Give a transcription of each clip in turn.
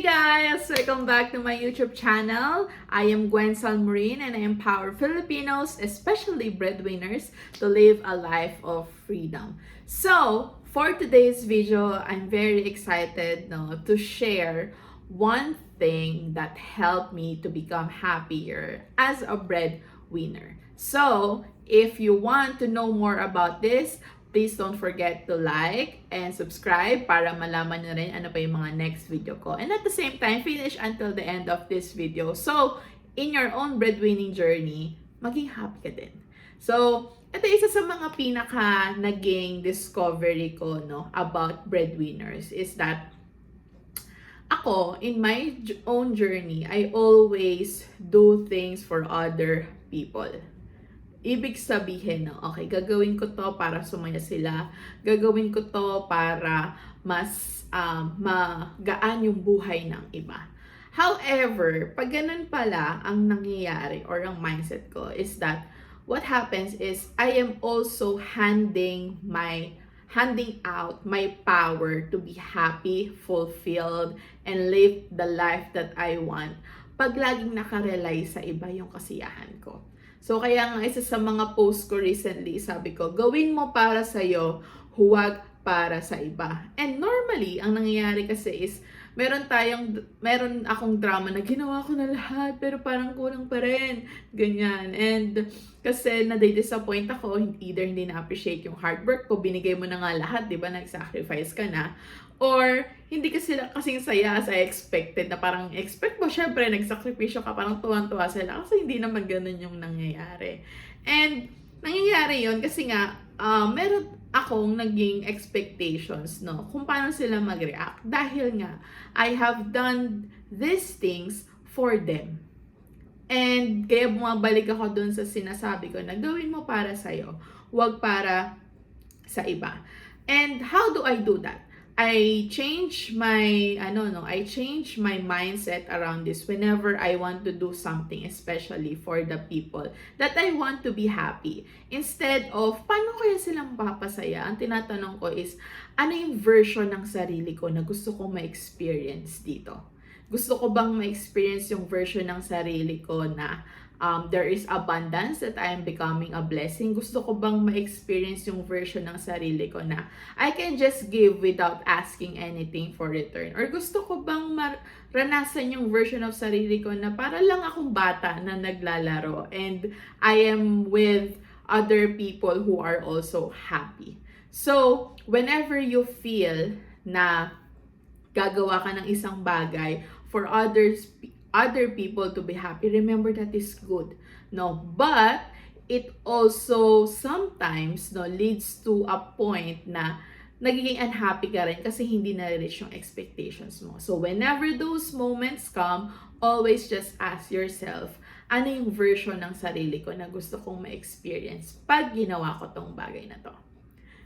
guys! Welcome back to my YouTube channel. I am Gwen Salmorin and I empower Filipinos, especially breadwinners, to live a life of freedom. So, for today's video, I'm very excited to share one thing that helped me to become happier as a breadwinner. So, if you want to know more about this, please don't forget to like and subscribe para malaman nyo rin ano pa yung mga next video ko. And at the same time, finish until the end of this video. So, in your own breadwinning journey, maging happy ka din. So, ito isa sa mga pinaka naging discovery ko about breadwinners is that ako, in my own journey, I always do things for other people. Ibig sabihin, okay, gagawin ko to para sumaya sila. Gagawin ko to para mas magaan yung buhay ng iba. However, pag ganun pala ang nangyayari or ang mindset ko is that what happens is I am also handing out my power to be happy, fulfilled, and live the life that I want. Pag laging nakarely sa iba yung kasiyahan ko. So, kaya nga isa sa mga post ko recently, sabi ko, gawin mo para sa'yo, huwag para sa iba. And normally, ang nangyayari kasi is, meron akong drama na ginawa ko na lahat, pero parang kulang pa rin. Ganyan. And kasi nade-disappoint ako, either hindi na-appreciate yung hard work ko, binigay mo na nga lahat, di ba? Nag-sacrifice ka na. Or, hindi kasi kasing saya as I expected na parang expect mo, syempre, nagsakripisyo ka, parang tuwan-tuwa sila kasi hindi naman ganun yung nangyayari. And, nangyayari yun kasi nga, meron akong naging expectations, kung paano sila mag-react. Dahil nga, I have done these things for them. And, kaya bumabalik ako dun sa sinasabi ko na gawin mo para sa'yo, huwag para sa iba. And, how do I do that? I change my mindset around this whenever I want to do something, especially for the people that I want to be happy. Instead of, paano kaya silang papasaya? Ang tinatanong ko is, ano yung version ng sarili ko na gusto kong ma-experience dito? Gusto ko bang ma-experience yung version ng sarili ko na there is abundance, that I am becoming a blessing? Gusto ko bang ma-experience yung version ng sarili ko na I can just give without asking anything for return? Or gusto ko bang maranasan yung version of sarili ko na para lang akong bata na naglalaro and I am with other people who are also happy? So, whenever you feel na gagawa ka ng isang bagay for other people to be happy, remember that is good, but it also sometimes leads to a point na nagiging unhappy ka rin kasi hindi na-reach yung expectations mo. So whenever those moments come, always just ask yourself, ano yung version ng sarili ko na gusto kong ma-experience pag ginawa ko tong bagay na to?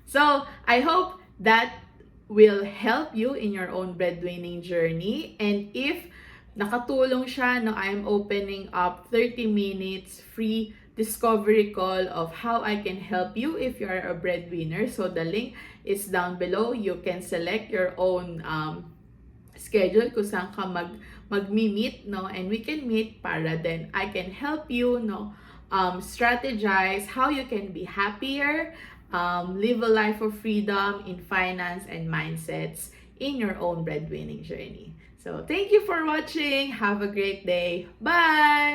So I hope that will help you in your own breadwinning journey, and if nakatulong siya, I am opening up 30 minutes free discovery call of how I can help you if you are a breadwinner. So the link is down below. You can select your own schedule kung saan ka mag-meet, and we can meet para then I can help you strategize how you can be happier, live a life of freedom in finance and mindsets in your own breadwinning journey. So, thank you for watching. Have a great day. Bye!